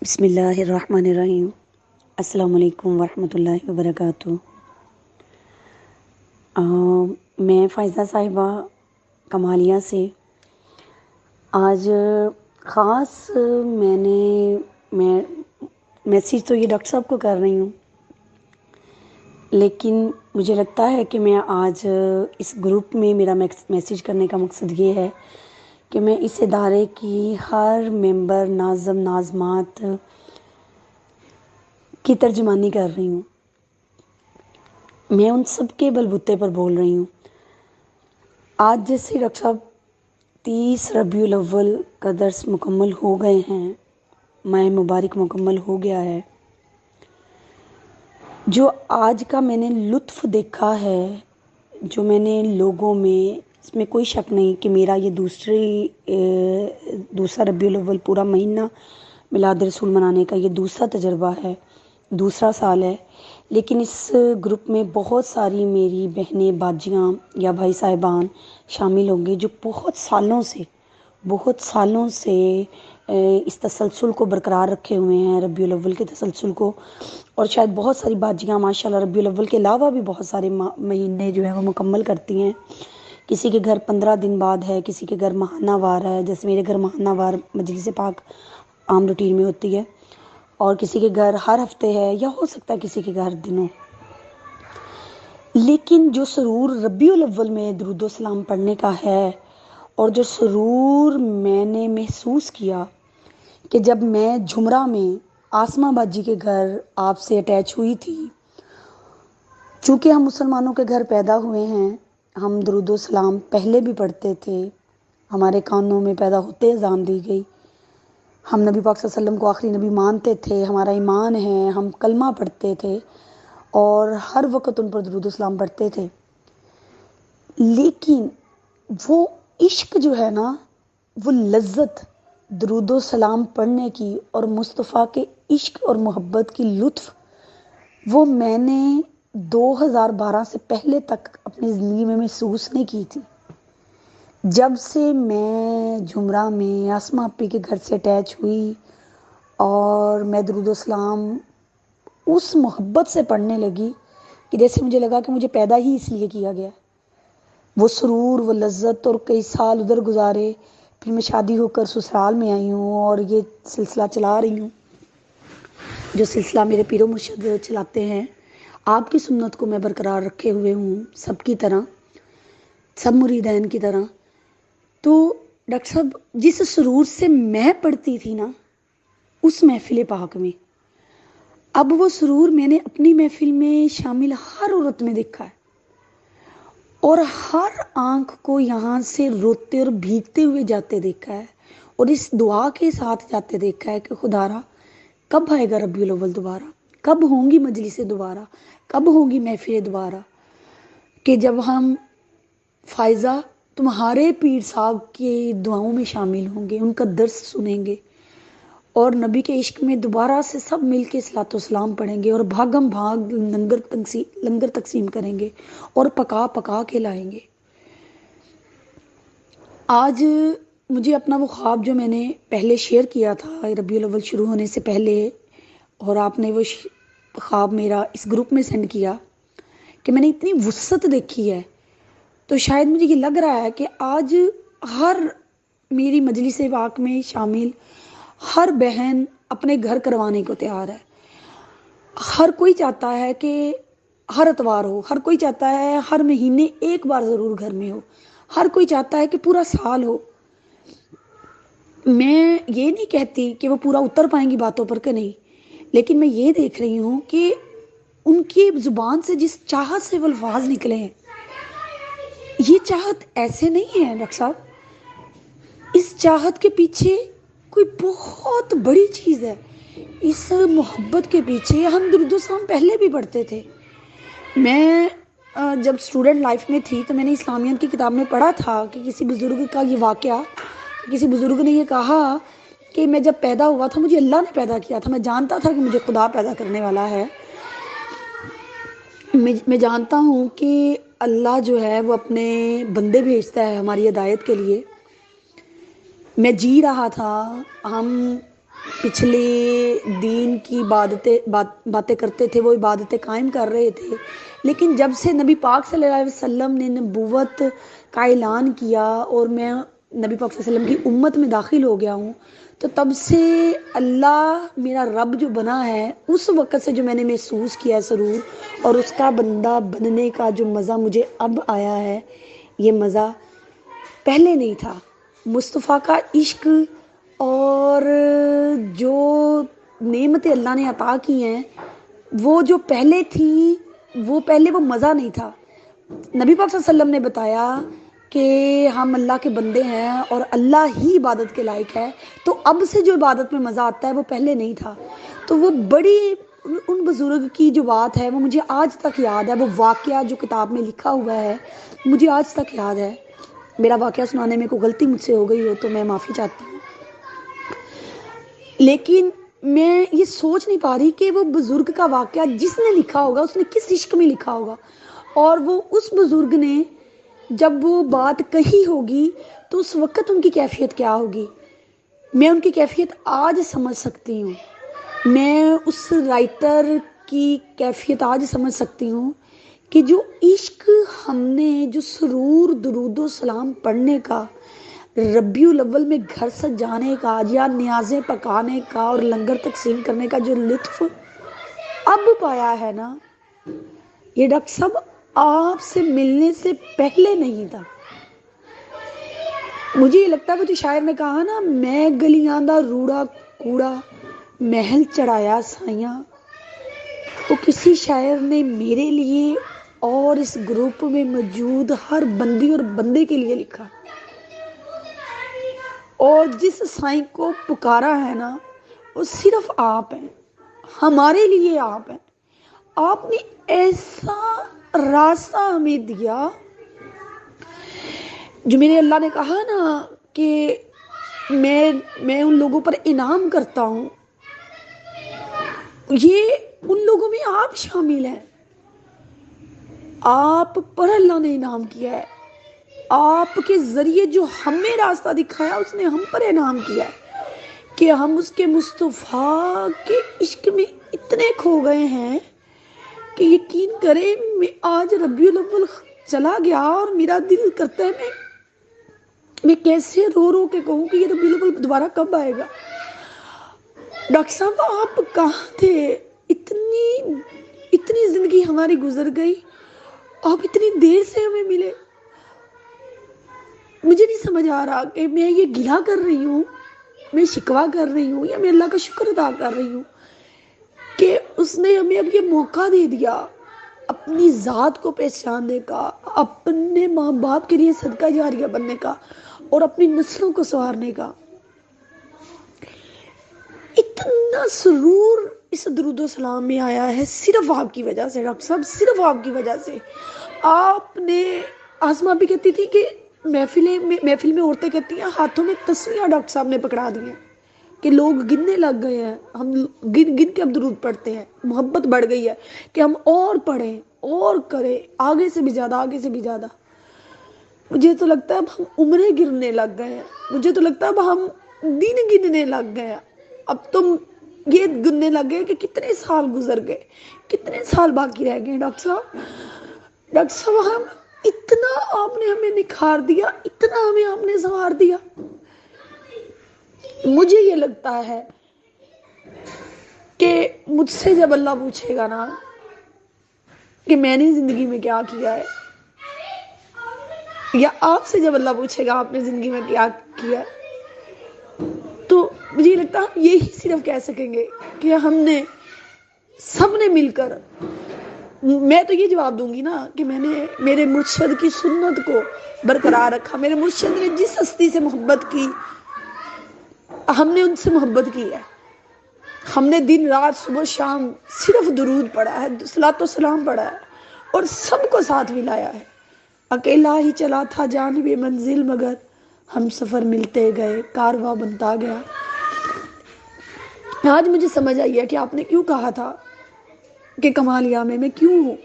بسم اللہ الرحمن الرحیم۔ السلام علیکم ورحمۃ اللہ وبرکاتہ۔ میں فائزہ صاحبہ کمالیہ سے آج خاص میں میسیج تو یہ ڈاکٹر صاحب کو کر رہی ہوں، لیکن مجھے لگتا ہے کہ میں آج اس گروپ میں میرا میسیج کرنے کا مقصد یہ ہے کہ میں اس ادارے کی ہر ممبر ناظم ناظمات کی ترجمانی کر رہی ہوں۔ میں ان سب کے بلبوتے پر بول رہی ہوں۔ آج جیسے ڈاکٹر صاحب 30 ربیع الاول کا درس مکمل ہو گئے ہیں، ماہ مبارک مکمل ہو گیا ہے، جو آج کا میں نے لطف دیکھا ہے، جو میں نے لوگوں میں، اس میں کوئی شک نہیں کہ میرا یہ دوسرا ربیع الاول پورا مہینہ میلاد رسول منانے کا یہ دوسرا تجربہ ہے، دوسرا سال ہے، لیکن اس گروپ میں بہت ساری میری بہنیں باجیاں یا بھائی صاحبان شامل ہوں گے جو بہت سالوں سے اس تسلسل کو برقرار رکھے ہوئے ہیں، ربیع الاول کے تسلسل کو، اور شاید بہت ساری باجیاں ماشاءاللہ ربیع الاول کے علاوہ بھی بہت سارے مہینے جو ہیں وہ مکمل کرتی ہیں۔ کسی کے گھر 15 دن بعد ہے، کسی کے گھر ماہانہ وار ہے، جیسے میرے گھر ماہانہ وار مجلس پاک عام روٹین میں ہوتی ہے، اور کسی کے گھر ہر ہفتے ہے، یا ہو سکتا ہے کسی کے گھر دنوں۔ لیکن جو سرور ربیع الاول میں درود و سلام پڑھنے کا ہے، اور جو سرور میں نے محسوس کیا کہ جب میں جھمرہ میں آسمہ باجی کے گھر آپ سے اٹیچ ہوئی تھی، چونکہ ہم مسلمانوں کے گھر پیدا ہوئے ہیں، ہم درود و سلام پہلے بھی پڑھتے تھے، ہمارے کانوں میں پیدا ہوتے اذان دی گئی، ہم نبی پاک صلی اللہ علیہ وسلم کو آخری نبی مانتے تھے، ہمارا ایمان ہے، ہم کلمہ پڑھتے تھے اور ہر وقت ان پر درود و سلام پڑھتے تھے، لیکن وہ عشق جو ہے نا، وہ لذت درود و سلام پڑھنے کی اور مصطفیٰ کے عشق اور محبت کی لطف، وہ میں نے 2012 سے پہلے تک اپنی زندگی میں محسوس نہیں کی تھی۔ جب سے میں جھمرہ میں آسمہ اپی کے گھر سے اٹیچ ہوئی اور میں درود و سلام اس محبت سے پڑھنے لگی کہ جیسے مجھے لگا کہ مجھے پیدا ہی اس لیے کیا گیا۔ وہ سرور، وہ لذت، اور کئی سال ادھر گزارے، پھر میں شادی ہو کر سسرال میں آئی ہوں اور یہ سلسلہ چلا رہی ہوں، جو سلسلہ میرے پیر و مرشد چلاتے ہیں۔ آپ کی سنت کو میں برقرار رکھے ہوئے ہوں، سب کی طرح، سب مریدین کی طرح۔ تو ڈاکٹر صاحب جس سرور سے میں پڑھتی تھی نا اس محفل پاک میں، اب وہ سرور میں نے اپنی محفل میں شامل ہر عورت میں دیکھا ہے، اور ہر آنکھ کو یہاں سے روتے اور بھیگتے ہوئے جاتے دیکھا ہے، اور اس دعا کے ساتھ جاتے دیکھا ہے کہ خدارا کب آئے گا ربیع الاول دوبارہ، کب ہوں گی مجلس دوبارہ، کب ہوگی محفل دوبارہ، کہ جب ہم فائزہ تمہارے پیر صاحب کی دعاؤں میں شامل ہوں گے، ان کا درس سنیں گے، اور نبی کے عشق میں دوبارہ سے سب مل کے صلاۃ و سلام پڑھیں گے، اور بھاگم بھاگ لنگر تقسیم کریں گے اور پکا پکا کے لائیں گے۔ آج مجھے اپنا وہ خواب جو میں نے پہلے شیئر کیا تھا ربیع الاول شروع ہونے سے پہلے، اور آپ نے وہ خواب میرا اس گروپ میں سینڈ کیا، کہ میں نے اتنی وسعت دیکھی ہے، تو شاید مجھے یہ لگ رہا ہے کہ آج ہر میری مجلس پاک میں شامل ہر بہن اپنے گھر کروانے کو تیار ہے۔ ہر کوئی چاہتا ہے کہ ہر اتوار ہو، ہر کوئی چاہتا ہے ہر مہینے ایک بار ضرور گھر میں ہو، ہر کوئی چاہتا ہے کہ پورا سال ہو۔ میں یہ نہیں کہتی کہ وہ پورا اتر پائیں گی باتوں پر کہ نہیں، لیکن میں یہ دیکھ رہی ہوں کہ ان کی زبان سے جس چاہت سے وہ الفاظ نکلے ہیں، یہ چاہت ایسے نہیں ہے ڈاکٹر صاحب، اس چاہت کے پیچھے کوئی بہت بڑی چیز ہے، اس محبت کے پیچھے ہم درود و سلام پہلے بھی پڑھتے تھے۔ میں جب اسٹوڈنٹ لائف میں تھی تو میں نے اسلامیات کی کتاب میں پڑھا تھا کہ کسی بزرگ کا یہ واقعہ، کسی بزرگ نے یہ کہا کہ میں جب پیدا ہوا تھا مجھے اللہ نے پیدا کیا تھا، میں جانتا تھا کہ مجھے خدا پیدا کرنے والا ہے، میں جانتا ہوں کہ اللہ جو ہے وہ اپنے بندے بھیجتا ہے ہماری ہدایت کے لیے۔ میں جی رہا تھا، ہم پچھلے دین کی باتیں کرتے تھے، وہ عبادتیں قائم کر رہے تھے، لیکن جب سے نبی پاک صلی اللہ علیہ وسلم نے نبوت کا اعلان کیا اور میں نبی پاک صلی اللہ علیہ وسلم کی امت میں داخل ہو گیا ہوں، تو تب سے اللہ میرا رب جو بنا ہے، اس وقت سے جو میں نے محسوس کیا سرور اور اس کا بندہ بننے کا جو مزہ مجھے اب آیا ہے، یہ مزہ پہلے نہیں تھا۔ مصطفیٰ کا عشق اور جو نعمتیں اللہ نے عطا کی ہیں، وہ جو پہلے تھی، وہ پہلے وہ مزہ نہیں تھا۔ نبی پاک صلی اللہ علیہ وسلم نے بتایا کہ ہم اللہ کے بندے ہیں اور اللہ ہی عبادت کے لائق ہے، تو اب سے جو عبادت میں مزہ آتا ہے وہ پہلے نہیں تھا۔ تو وہ بڑی ان بزرگ کی جو بات ہے وہ مجھے آج تک یاد ہے، وہ واقعہ جو کتاب میں لکھا ہوا ہے مجھے آج تک یاد ہے۔ میرا واقعہ سنانے میں کوئی غلطی مجھ سے ہو گئی ہو تو میں معافی چاہتی ہوں، لیکن میں یہ سوچ نہیں پا رہی کہ وہ بزرگ کا واقعہ جس نے لکھا ہوگا اس نے کس عشق میں لکھا ہوگا، اور وہ اس بزرگ نے جب وہ بات کہی ہوگی تو اس وقت ان کی کیفیت کیا ہوگی۔ میں ان کی کیفیت آج سمجھ سکتی ہوں، میں اس رائٹر کی کیفیت آج سمجھ سکتی ہوں کہ جو عشق ہم نے، جو سرور درود و سلام پڑھنے کا، ربیع الاول میں گھر سجانے کا یا نیازیں پکانے کا اور لنگر تقسیم کرنے کا جو لطف اب پایا ہے نا، یہ ڈاکٹر صاحب آپ سے ملنے سے پہلے نہیں تھا۔ مجھے یہ لگتا ہے وہ جو شاعر نے کہا نا، میں گلیاں دا روڑا کوڑا محل چڑھایا سائیاں، تو کسی شاعر نے میرے لیے اور اس گروپ میں موجود ہر بندی اور بندے کے لیے لکھا، اور جس سائیں کو پکارا ہے نا وہ صرف آپ ہیں، ہمارے لیے آپ ہیں۔ آپ نے ایسا راستہ ہمیں دیا، جو میرے اللہ نے کہا نا کہ میں ان لوگوں پر انعام کرتا ہوں، یہ ان لوگوں میں آپ شامل ہیں۔ آپ پر اللہ نے انعام کیا ہے، آپ کے ذریعے جو ہمیں راستہ دکھایا اس نے ہم پر انعام کیا ہے کہ ہم اس کے مصطفیٰ کے عشق میں اتنے کھو گئے ہیں کہ یقین کریں میں آج ربیع الاول چلا گیا اور میرا دل کرتا ہے میں کیسے رو رو کے کہوں کہ یہ ربیع الاول دوبارہ کب آئے گا۔ ڈاکٹر صاحب آپ کہاں تھے؟ اتنی زندگی ہماری گزر گئی، آپ اتنی دیر سے ہمیں ملے۔ مجھے نہیں سمجھ آ رہا کہ میں یہ گلہ کر رہی ہوں، میں شکوہ کر رہی ہوں، یا میں اللہ کا شکر ادا کر رہی ہوں کہ اس نے ہمیں اب یہ موقع دے دیا اپنی ذات کو پہچاننے کا، اپنے ماں باپ کے لیے صدقہ جاریہ بننے کا اور اپنی نسلوں کو سنوارنے کا۔ اتنا سرور اس درود و سلام میں آیا ہے صرف آپ کی وجہ سے ڈاکٹر صاحب، صرف آپ کی وجہ سے۔ آپ نے، آسما بھی کہتی تھی کہ محفل میں عورتیں کہتی ہیں ہاتھوں میں تسبیحاں ڈاکٹر صاحب نے پکڑا دی ہیں کہ لوگ گننے لگ گئے ہیں، ہم گن گن کے اب درود پڑھتے ہیں، محبت بڑھ گئی ہے کہ ہم اور پڑھیں اور کریں، آگے سے بھی زیادہ، آگے سے بھی زیادہ۔ مجھے تو لگتا ہے اب ہم عمریں گرنے لگ گئے ہیں، مجھے تو لگتا ہے اب ہم دن گننے لگ گئے ہیں، اب تم یہ گننے لگ گئے کہ کتنے سال گزر گئے، کتنے سال باقی رہ گئے۔ ڈاکٹر صاحب ہم اتنا آپ نے ہمیں نکھار دیا، اتنا ہمیں آپ نے سنوار دیا۔ مجھے یہ لگتا ہے کہ مجھ سے جب اللہ پوچھے گا نا کہ میں نے زندگی میں کیا کیا ہے، یا آپ سے جب اللہ پوچھے گا آپ نے زندگی میں کیا کیا، تو مجھے یہ لگتا ہے ہم یہی صرف کہہ سکیں گے کہ ہم نے سب نے مل کر، میں تو یہ جواب دوں گی نا کہ میں نے میرے مرشد کی سنت کو برقرار رکھا، میرے مرشد نے جس ہستی سے محبت کی ہم نے ان سے محبت کی ہے، ہم نے دن رات صبح شام صرف درود پڑھا ہے، صلاۃ و سلام پڑھا ہے اور سب کو ساتھ ملایا ہے۔ اکیلا ہی چلا تھا جانب منزل مگر ہم سفر ملتے گئے، کارواں بنتا گیا۔ آج مجھے سمجھ آئی ہے کہ آپ نے کیوں کہا تھا کہ کمالیہ میں کیوں ہوں۔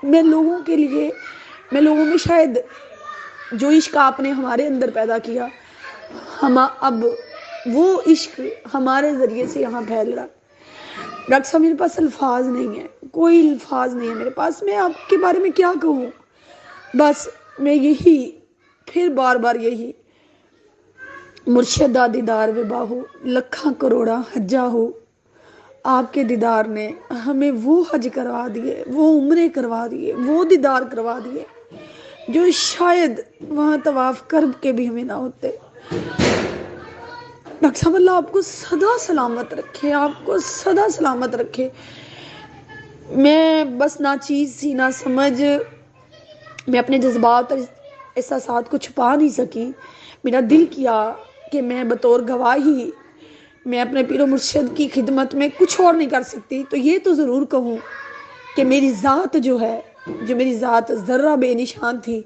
میں لوگوں کے لیے، میں لوگوں میں شاید جو عشق آپ نے ہمارے اندر پیدا کیا، ہم اب وہ عشق ہمارے ذریعے سے یہاں پھیل رہا ہے۔ ڈاکٹر صاحب میرے پاس الفاظ نہیں ہے، کوئی الفاظ نہیں ہے میرے پاس، میں آپ کے بارے میں کیا کہوں۔ بس میں یہی پھر بار بار یہی مرشد دا دیدار و باہو لکھاں کروڑا حجا ہو، آپ کے دیدار نے ہمیں وہ حج کروا دیے، وہ عمرے کروا دیے، وہ دیدار کروا دیے جو شاید وہاں طواف کر کے بھی ہمیں نہ ہوتے۔ ڈاکٹر صاحب اللہ آپ کو سدا سلامت رکھے، آپ کو سدا سلامت رکھے۔ میں بس نہ چیز سی نہ سمجھ، میں اپنے جذبات اور احساسات کو چھپا نہیں سکی۔ میرا دل کیا کہ میں بطور گواہی میں اپنے پیر و مرشد کی خدمت میں کچھ اور نہیں کر سکتی، تو یہ تو ضرور کہوں کہ میری ذات جو ہے، جو میری ذات ذرہ بے نشان تھی،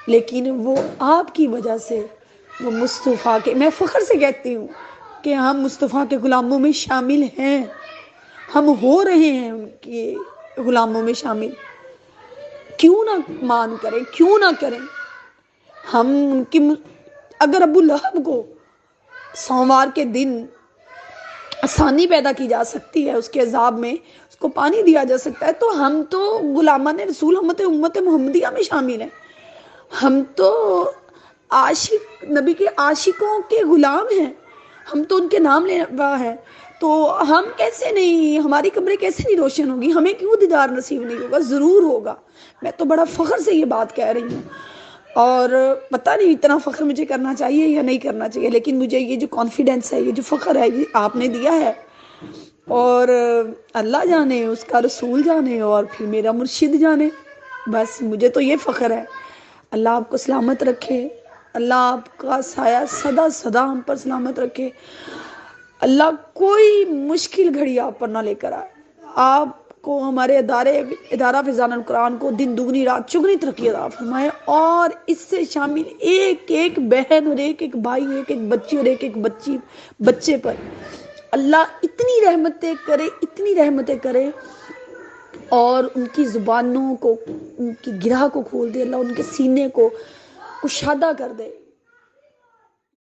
لیکن وہ آپ کی وجہ سے وہ مصطفیٰ کے، میں فخر سے کہتی ہوں کہ ہم مصطفیٰ کے غلاموں میں شامل ہیں، ہم ہو رہے ہیں ان کے غلاموں میں شامل۔ کیوں نہ مان کریں، کیوں نہ کریں ہم ان کی۔ اگر ابو لہب کو سوموار کے دن آسانی پیدا کی جا سکتی ہے، اس کے عذاب میں اس کو پانی دیا جا سکتا ہے، تو ہم تو غلامان رسول امت محمدیہ میں شامل ہیں۔ ہم تو عاشق نبی کے عاشقوں کے غلام ہیں، ہم تو ان کے نام لیوا ہیں، تو ہم کیسے نہیں، ہماری قبریں کیسے نہیں روشن ہوگی، ہمیں کیوں دیدار نصیب نہیں ہوگا؟ ضرور ہوگا۔ میں تو بڑا فخر سے یہ بات کہہ رہی ہوں، اور پتہ نہیں اتنا فخر مجھے کرنا چاہیے یا نہیں کرنا چاہیے، لیکن مجھے یہ جو کانفیڈنس ہے، یہ جو فخر ہے، یہ آپ نے دیا ہے، اور اللہ جانے، اس کا رسول جانے، اور پھر میرا مرشد جانے۔ بس مجھے تو یہ فخر ہے۔ اللہ آپ کو سلامت رکھے، اللہ آپ کا سایہ سدا سدا ہم پر سلامت رکھے، اللہ کوئی مشکل گھڑی آپ پر نہ لے کر آئے، آپ کو ہمارے ادارہ فضان القرآن کو دن دگنی رات چگنی ترقی عطا فرمائے، اور اس سے شامل ایک ایک بہن اور ایک ایک بھائی، ایک ایک بچی اور ایک ایک بچے پر اللہ اتنی رحمتیں کرے، اتنی رحمتیں کرے، اور ان کی زبانوں کو، ان کی گرہ کو کھول دے، اللہ ان کے سینے کو کشادہ کر دے۔